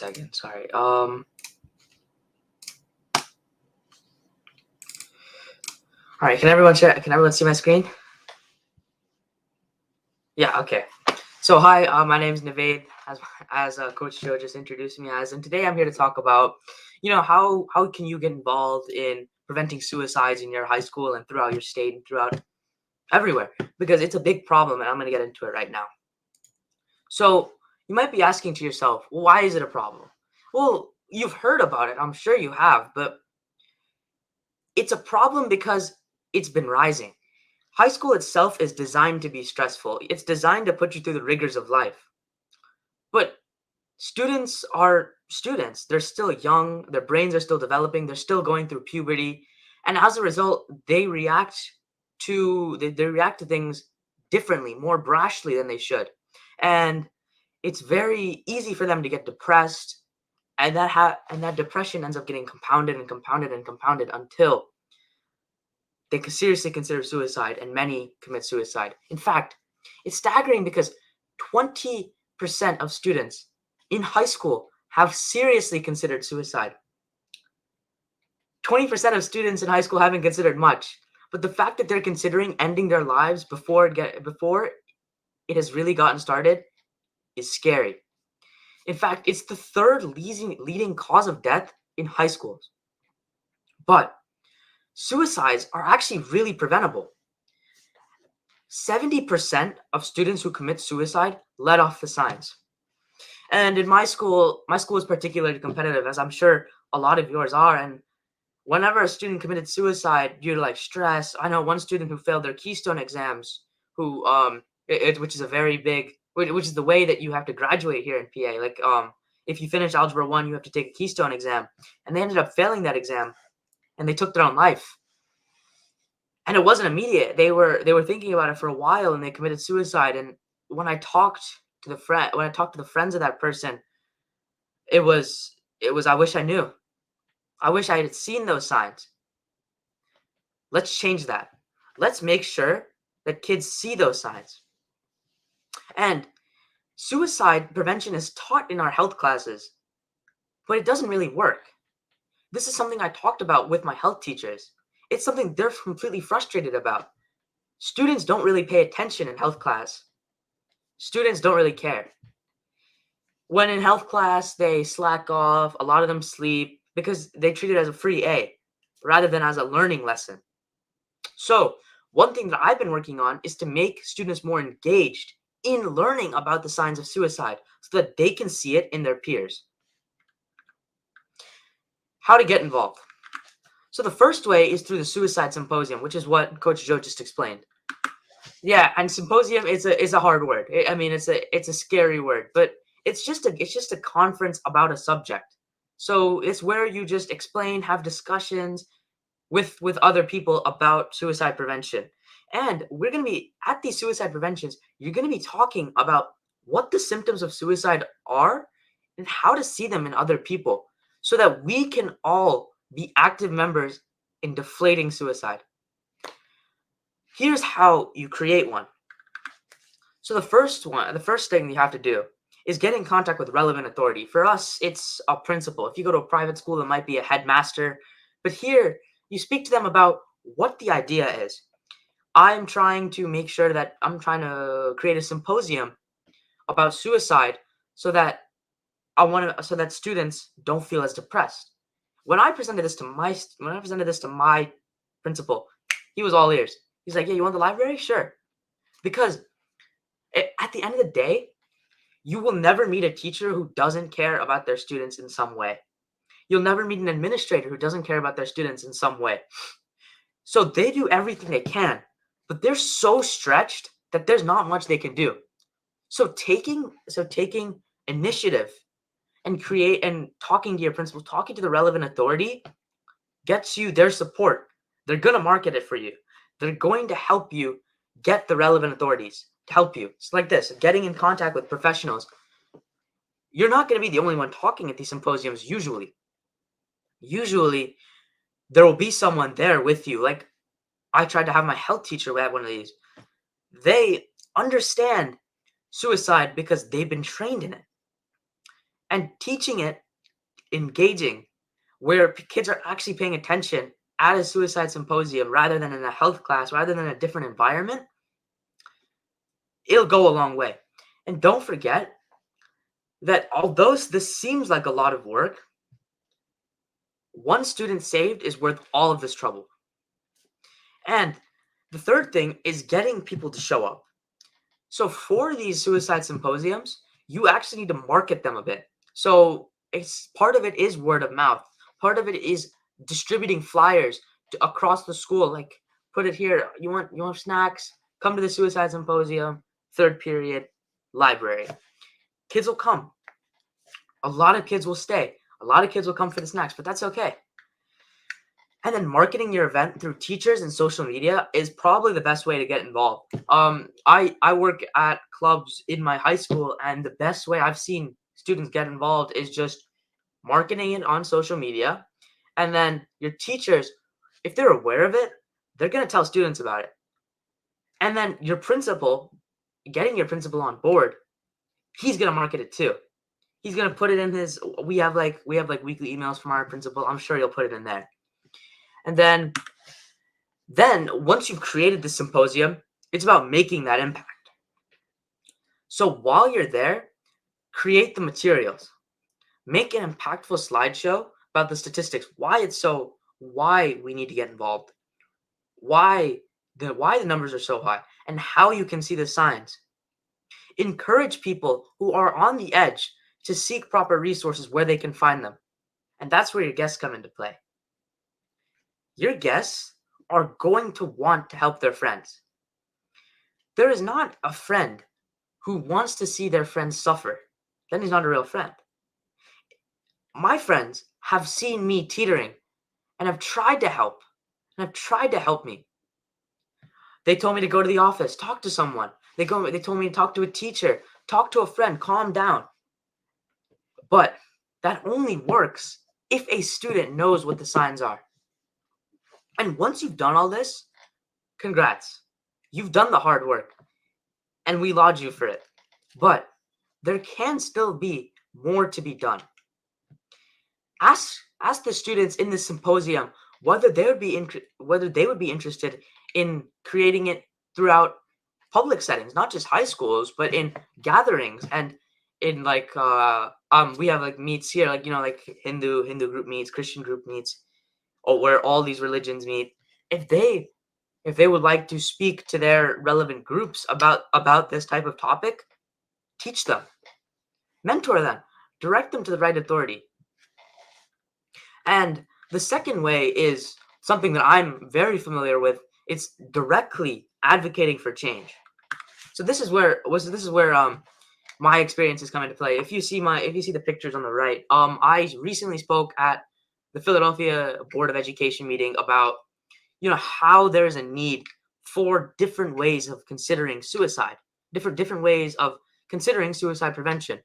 second. Sorry. All right. Can everyone check? Can everyone see my screen? Yeah. Okay. So hi, my name is Naved, as Coach Joe just introduced me as, and today I'm here to talk about, how can you get involved in preventing suicides in your high school and throughout your state and throughout everywhere, because it's a big problem, and I'm going to get into it right now. So you might be asking to yourself, well, why is it a problem? Well, you've heard about it. I'm sure you have, but it's a problem because it's been rising. High school itself is designed to be stressful. It's designed to put you through the rigors of life. But students are students. They're still young, their brains are still developing, they're still going through puberty, and as a result, they react to things differently, more brashly than they should. And it's very easy for them to get depressed, and that depression ends up getting compounded and compounded and compounded until they could seriously consider suicide, and many commit suicide. In fact, it's staggering because 20% of students in high school have seriously considered suicide. 20% of students in high school haven't considered much, but the fact that they're considering ending their lives before it has really gotten started is scary. In fact, it's the third leading cause of death in high schools. But suicides are actually really preventable. 70% of students who commit suicide let off the signs. And in my school is particularly competitive, as I'm sure a lot of yours are. And whenever a student committed suicide due to like stress, I know one student who failed their Keystone exams, who which is a very big, which is the way that you have to graduate here in PA. Like if you finish Algebra 1, you have to take a Keystone exam, and they ended up failing that exam, and they took their own life. And it wasn't immediate. They were thinking about it for a while, and they committed suicide. And when I talked to the friends of that person, it was I wish I knew. I wish I had seen those signs. Let's change that. Let's make sure that kids see those signs. And suicide prevention is taught in our health classes, but it doesn't really work. This is something I talked about with my health teachers. It's something they're completely frustrated about. Students don't really pay attention in health class. Students don't really care. When in health class, they slack off, a lot of them sleep because they treat it as a free A rather than as a learning lesson. So, one thing that I've been working on is to make students more engaged in learning about the signs of suicide so that they can see it in their peers. How to get involved. So the first way is through the Suicide Symposium, which is what Coach Joe just explained. Yeah, and symposium is a hard word. I mean, it's a scary word, but it's just a conference about a subject. So it's where you just explain, have discussions with other people about suicide prevention. And we're going to be at these suicide preventions, you're going to be talking about what the symptoms of suicide are and how to see them in other people so that we can all be active members in deflating suicide. Here's how you create one. So the first thing you have to do is get in contact with relevant authority. For us, it's a principal. If you go to a private school, it might be a headmaster. But here, you speak to them about what the idea is. I'm trying to create a symposium about suicide so that students don't feel as depressed. When I presented this to my principal, he was all ears. He's like, "Yeah, you want the library? Sure." Because at the end of the day, you will never meet a teacher who doesn't care about their students in some way. You'll never meet an administrator who doesn't care about their students in some way. So they do everything they can, but they're so stretched that there's not much they can do. So taking initiative and talking to your principal, talking to the relevant authority gets you their support. They're going to market it for you. They're going to help you get the relevant authorities to help you. It's like this, getting in contact with professionals. You're not going to be the only one talking at these symposiums usually. Usually, there will be someone there with you. Like, I tried to have my health teacher at one of these. They understand suicide because they've been trained in it. and teaching it engaging, where kids are actually paying attention at a suicide symposium rather than in a health class, rather than a different environment, it'll go a long way. And don't forget that although this seems like a lot of work, one student saved is worth all of this trouble. And the third thing is getting people to show up. So for these suicide symposiums, you actually need to market them a bit. So it's part of it is word of mouth. Part of it is distributing flyers across the school. Like, put it here. You want snacks? Come to the suicide symposium. Third period, library. Kids will come. A lot of kids will stay. A lot of kids will come for the snacks, but that's okay. And then marketing your event through teachers and social media is probably the best way to get involved. I work at clubs in my high school, and the best way I've seen students get involved is just marketing it on social media. And then your teachers, if they're aware of it, they're going to tell students about it. And then your principal, getting your principal on board, he's going to market it too. He's going to put it in his, we have like weekly emails from our principal. I'm sure he'll put it in there. And then once you've created the symposium, it's about making that impact. So while you're there, create the materials. Make an impactful slideshow about the statistics, why we need to get involved, why the numbers are so high, and how you can see the signs. Encourage people who are on the edge to seek proper resources where they can find them. And that's where your guests come into play. Your guests are going to want to help their friends. There is not a friend who wants to see their friends suffer. Then he's not a real friend. My friends have seen me teetering and have tried to help, me. They told me to go to the office, talk to someone. They told me to talk to a teacher, talk to a friend, calm down. But that only works if a student knows what the signs are. And once you've done all this, congrats. You've done the hard work, and we laud you for it. But there can still be more to be done. Ask the students in the symposium whether they would be interested in creating it throughout public settings, not just high schools, but in gatherings and in we have like meets here, like Hindu group meets, Christian group meets, or where all these religions meet. If they would like to speak to their relevant groups about this type of topic, teach them, mentor them, direct them to the right authority. And the second way is something that I'm very familiar with. It's directly advocating for change. So this is where my experiences come into play. If you see the pictures on the right, I recently spoke at the Philadelphia Board of Education meeting about how there's a need for different ways of considering suicide, different ways of considering suicide prevention.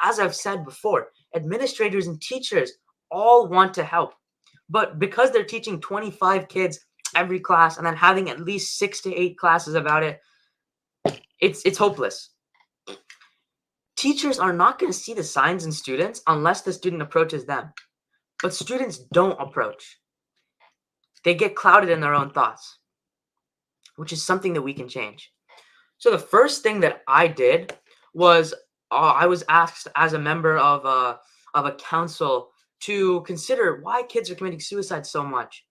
As I've said before, administrators and teachers all want to help, but because they're teaching 25 kids every class and then having at least 6 to 8 classes about it, it's hopeless. Teachers are not going to see the signs in students unless the student approaches them. But students don't approach. They get clouded in their own thoughts, which is something that we can change. So the first thing that I did was I was asked as a member of a council to consider why kids are committing suicide so much.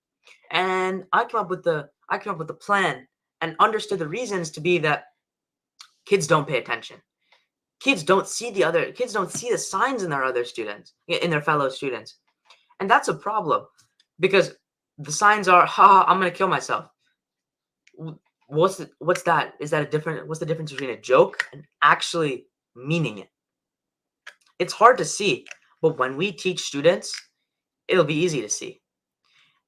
And I came up with the plan and understood the reasons to be that kids don't pay attention. Kids don't see the signs in their fellow students. And that's a problem because the signs are, I'm going to kill myself. What's that? What's the difference between a joke and actually meaning it? It's hard to see, but when we teach students, it'll be easy to see.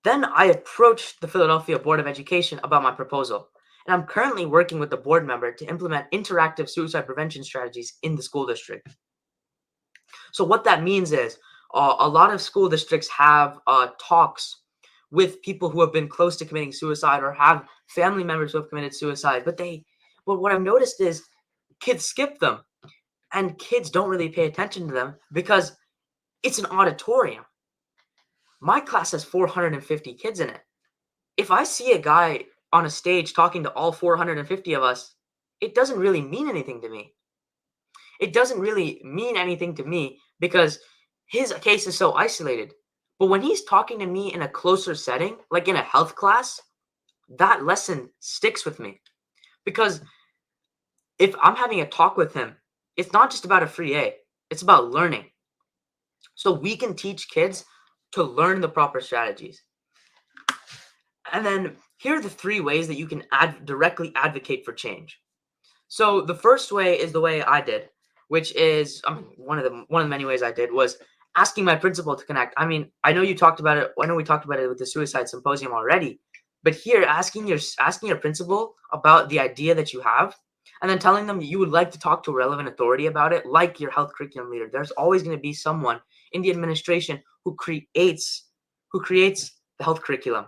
Then I approached the Philadelphia Board of Education about my proposal, and I'm currently working with the board member to implement interactive suicide prevention strategies in the school district. So what that means is a lot of school districts have talks with people who have been close to committing suicide or have family members who have committed suicide. But what I've noticed is kids skip them. and kids don't really pay attention to them because it's an auditorium. My class has 450 kids in it. If I see a guy on a stage talking to all 450 of us, it doesn't really mean anything to me. It doesn't really mean anything to me because his case is so isolated. But when he's talking to me in a closer setting, like in a health class, that lesson sticks with me. Because if I'm having a talk with him, it's not just about a free A, it's about learning. So we can teach kids to learn the proper strategies. And then here are the 3 ways that you can directly advocate for change. So the first way is the way I did, which is one of the many ways I did was asking my principal to connect. I mean, I know you talked about it. I know we talked about it with the Suicide Symposium already, but here asking your principal about the idea that you have, and then telling them you would like to talk to a relevant authority about it, like your health curriculum leader. There's always going to be someone in the administration who creates the health curriculum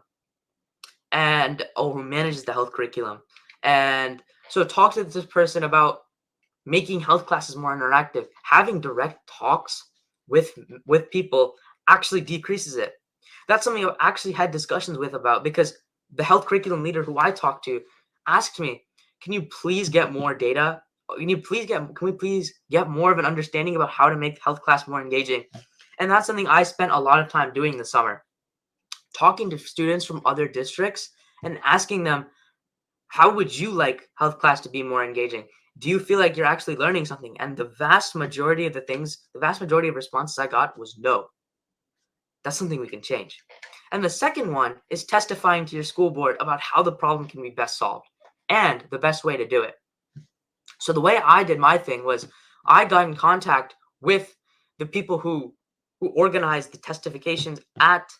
who manages the health curriculum. And so talk to this person about making health classes more interactive. Having direct talks with people actually decreases it. That's something I've actually had discussions with about, because the health curriculum leader who I talked to asked me, can you please get more data? Can we please get more of an understanding about how to make health class more engaging? And that's something I spent a lot of time doing this summer, talking to students from other districts and asking them, how would you like health class to be more engaging? Do you feel like you're actually learning something? And the vast majority of responses I got was no. That's something we can change. And the second one is testifying to your school board about how the problem can be best solved and the best way to do it. So the way I did my thing was I got in contact with the people who organized the testifications at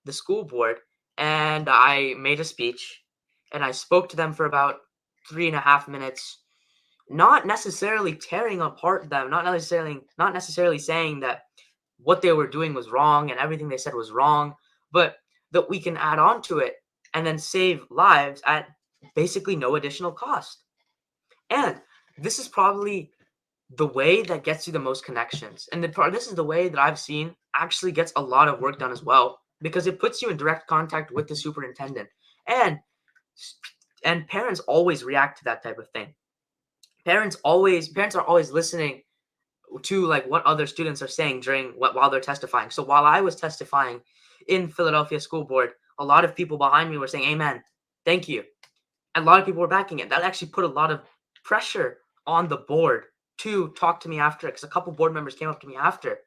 the school board, and I made a speech and I spoke to them for about 3.5 minutes, not necessarily tearing apart them, not necessarily saying that what they were doing was wrong and everything they said was wrong, but that we can add on to it and then save lives at basically no additional cost. And this is probably the way that gets you the most connections. And this is the way that I've seen actually gets a lot of work done as well, because it puts you in direct contact with the superintendent. And parents always react to that type of thing. Parents are always listening to like what other students are saying while they're testifying. So while I was testifying in Philadelphia School Board, a lot of people behind me were saying, "Amen, thank you," and a lot of people were backing it. That actually put a lot of pressure on the board to talk to me after, because a couple board members came up to me after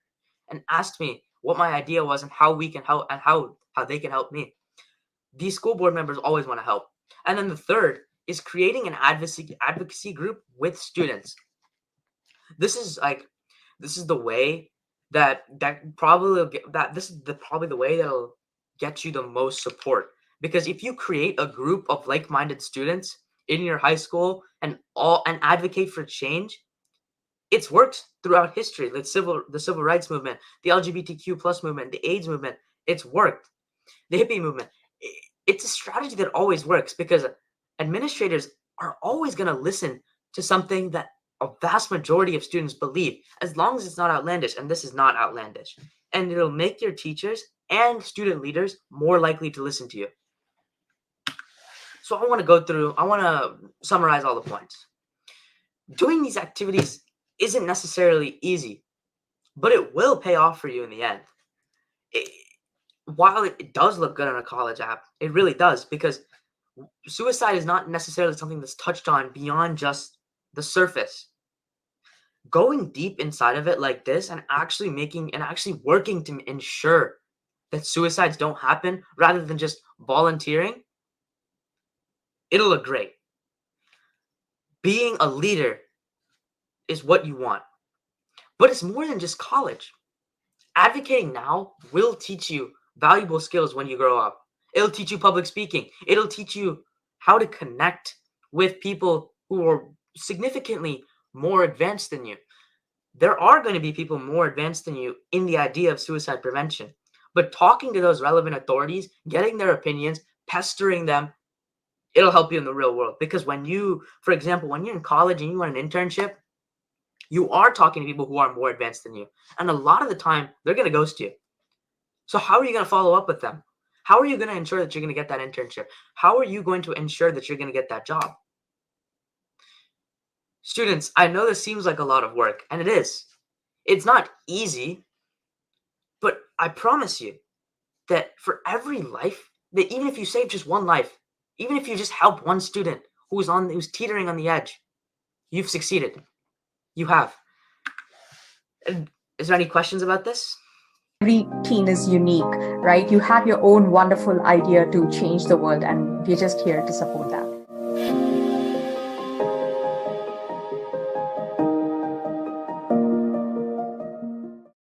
and asked me what my idea was and how we can help and how they can help me. These school board members always want to help. And then the third is creating an advocacy group with students. This is the way probably the way that'll get you the most support. Because if you create a group of like-minded students in your high school and advocate for change, it's worked throughout history. The civil rights movement, the LGBTQ plus movement, the AIDS movement, it's worked. The hippie movement. It's a strategy that always works, because administrators are always going to listen to something that a vast majority of students believe, as long as it's not outlandish, and this is not outlandish. And it'll make your teachers and student leaders more likely to listen to you. So I want to summarize all the points. Doing these activities isn't necessarily easy, but it will pay off for you in the end. While it does look good on a college app, it really does, because suicide is not necessarily something that's touched on beyond just the surface. Going deep inside of it like this and actually working to ensure that suicides don't happen rather than just volunteering, it'll look great. Being a leader is what you want, but it's more than just college. Advocating now will teach you valuable skills when you grow up. It'll teach you public speaking. It'll teach you how to connect with people who are significantly more advanced than you. There are going to be people more advanced than you in the idea of suicide prevention. But talking to those relevant authorities, getting their opinions, pestering them, it'll help you in the real world. Because for example, when you're in college and you want an internship, You are talking to people who are more advanced than you. And a lot of the time, they're going to ghost you. So how are you going to follow up with them? How are you going to ensure that you're going to get that internship? How are you going to ensure that you're going to get that job? Students, I know this seems like a lot of work, and it is. It's not easy, but I promise you that for every life, that even if you save just one life, even if you just help one student who's teetering on the edge, you've succeeded. You have. And is there any questions about this? Every teen is unique, right? You have your own wonderful idea to change the world, and we're just here to support that.